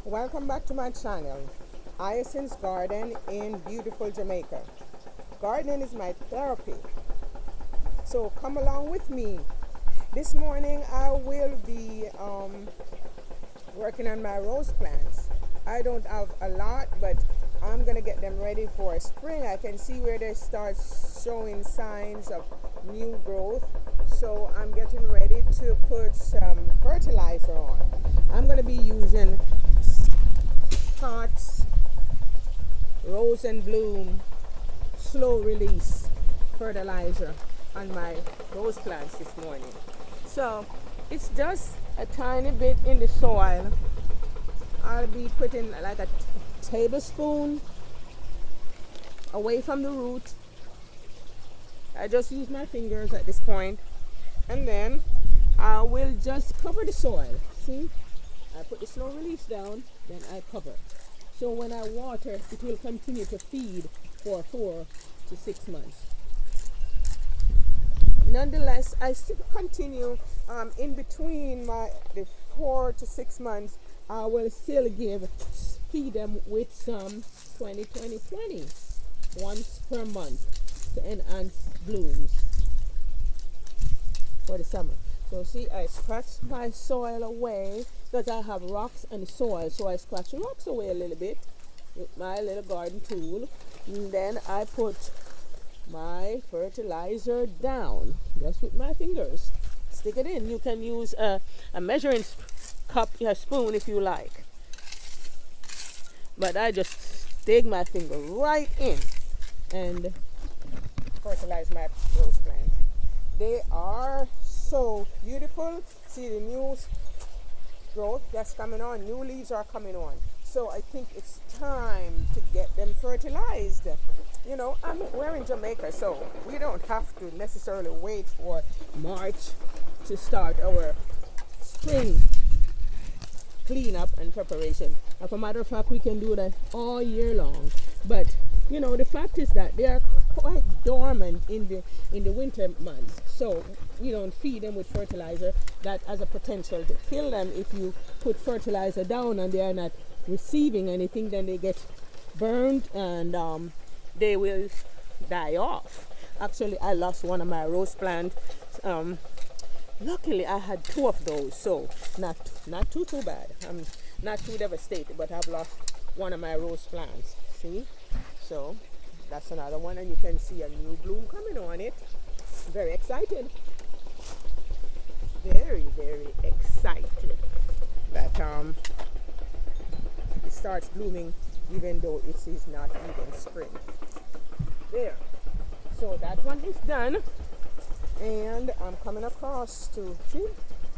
Welcome back to my channel, Hyacinth's Garden in beautiful Jamaica. Gardening is my therapy, so come along with me. This morning I will be working on my rose plants. I don't have a lot, but I'm gonna get them ready for spring. I can see where they start showing signs of new growth, so I'm getting ready to put some fertilizer on. I'm gonna be using Scott's Rose and Bloom slow release fertilizer on my rose plants this morning. So it's just a tiny bit in the soil. I'll be putting like a tablespoon away from the root. I just use my fingers at this point, and then I will just cover the soil. See, I put the slow release down, then I cover. So when I water, it will continue to feed for 4 to 6 months. Nonetheless, I still continue in between the 4 to 6 months. I will still feed them with some 20 once per month to enhance blooms for the summer. So see, I scratch my soil away because I have rocks and soil, so I scratch the rocks away a little bit with my little garden tool, and then I put my fertilizer down just with my fingers. Stick it in. You can use a measuring cup, a spoon if you like, but I just dig my finger right in and fertilize my rose plant. They are so beautiful. See the new growth that's coming on, new leaves are coming on. So I think it's time to get them fertilized. You know, we're in Jamaica, so we don't have to necessarily wait for March to start our spring cleanup and preparation. As a matter of fact, we can do that all year long. But you know, the fact is that they are quite dormant in the winter months. So you don't feed them with fertilizer. That has a potential to kill them. If you put fertilizer down and they are not receiving anything, then they get burned and they will die off. Actually, I lost one of my rose plants. Luckily, I had 2 of those, so not too bad. I'm not too devastated, but I've lost one of my rose plants. See, so that's another one, and you can see a new bloom coming on it. Very excited. Very excited that it starts blooming, even though it is not even spring. There. So that one is done. And I'm coming across to see,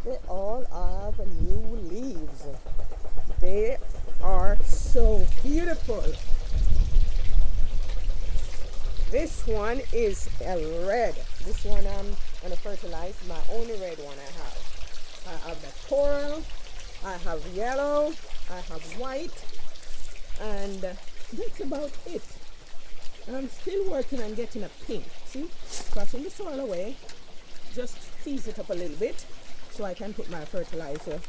they all have new leaves. They are so beautiful. This one is a red. This one I'm going to fertilize, my only red one I have. I have the coral, I have yellow, I have white, and that's about it. And I'm still working on getting a pink. See, scratching the soil away, just tease it up a little bit so I can put my fertilizer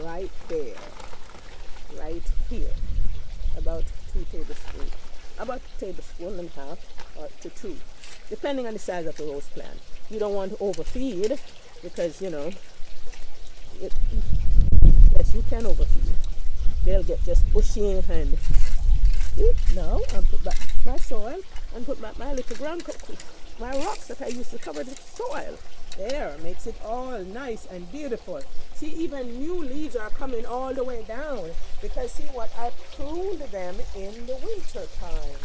right there, right here, about 2 tablespoons, about a tablespoon and a half or to 2, depending on the size of the rose plant. You don't want to overfeed because, you know, yes, you can overfeed. They'll get just bushy and now I'm put back my soil and put back my little ground my rocks that I used to cover the soil. There, makes it all nice and beautiful. See, even new leaves are coming all the way down because see what, I pruned them in the winter time.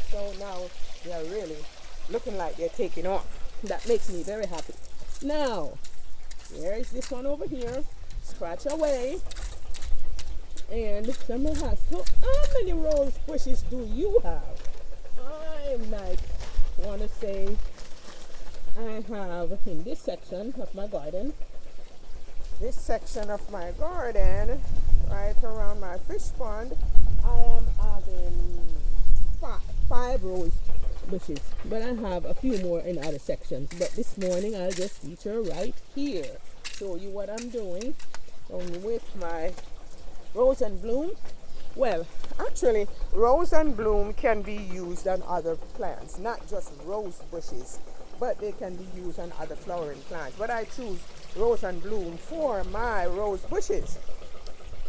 So now they're really looking like they're taking off. That makes me very happy. Now, there is this one over here. Scratch away. And someone has, so how many rose bushes do you have? I might want to say I have in this section of my garden, right around my fish pond, I am having 5 rose bushes, but I have a few more in other sections. But this morning I'll just feature right here, show you what I'm doing with my Rose and bloom. Well, actually, rose and bloom can be used on other plants, not just rose bushes, but they can be used on other flowering plants. But I choose rose and bloom for my rose bushes.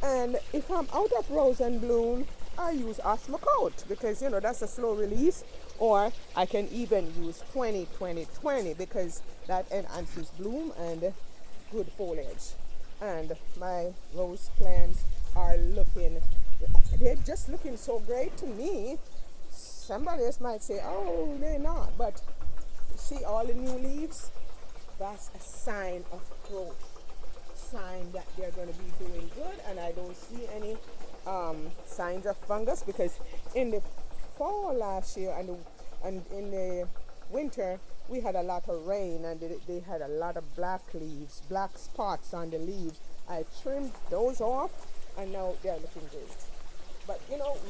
And if I'm out of rose and bloom, I use Osmocote because that's a slow release. Or I can even use 20-20-20 because that enhances bloom and good foliage. And my rose plants are they're just looking so great to me. Somebody else might say, oh, they're not. But see all the new leaves? That's a sign of growth. Sign that they're going to be doing good, and I don't see any signs of fungus because in the fall last year and in the winter we had a lot of rain and they had a lot of black leaves, black spots on the leaves. I trimmed those off and now they're looking great. But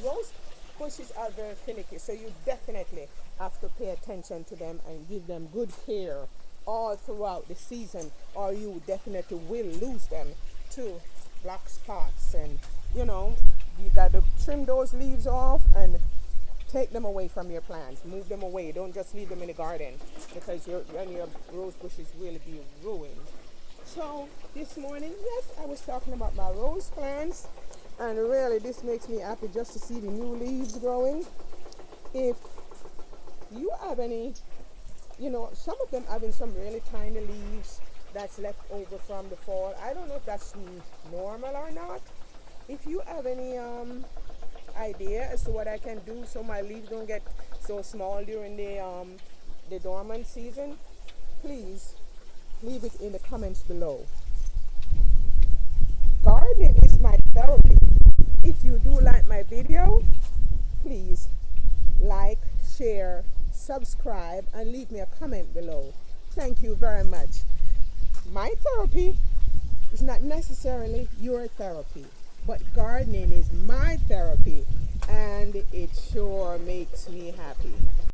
rose bushes are very finicky, so you definitely have to pay attention to them and give them good care all throughout the season, or you definitely will lose them to black spots. And you got to trim those leaves off and take them away from your plants. Move them away. Don't just leave them in the garden because your rose bushes will be ruined. So this morning, yes, I was talking about my rose plants, and really this makes me happy just to see the new leaves growing. If you have any, some of them having some really tiny leaves that's left over from the fall. I don't know if that's normal or not. If you have any idea as to what I can do so my leaves don't get so small during the dormant season, please leave it in the comments below. Gardening is my therapy. If you do like my video, please like, share, subscribe, and leave me a comment below. Thank you very much. My therapy is not necessarily your therapy, but gardening is my therapy, and it sure makes me happy.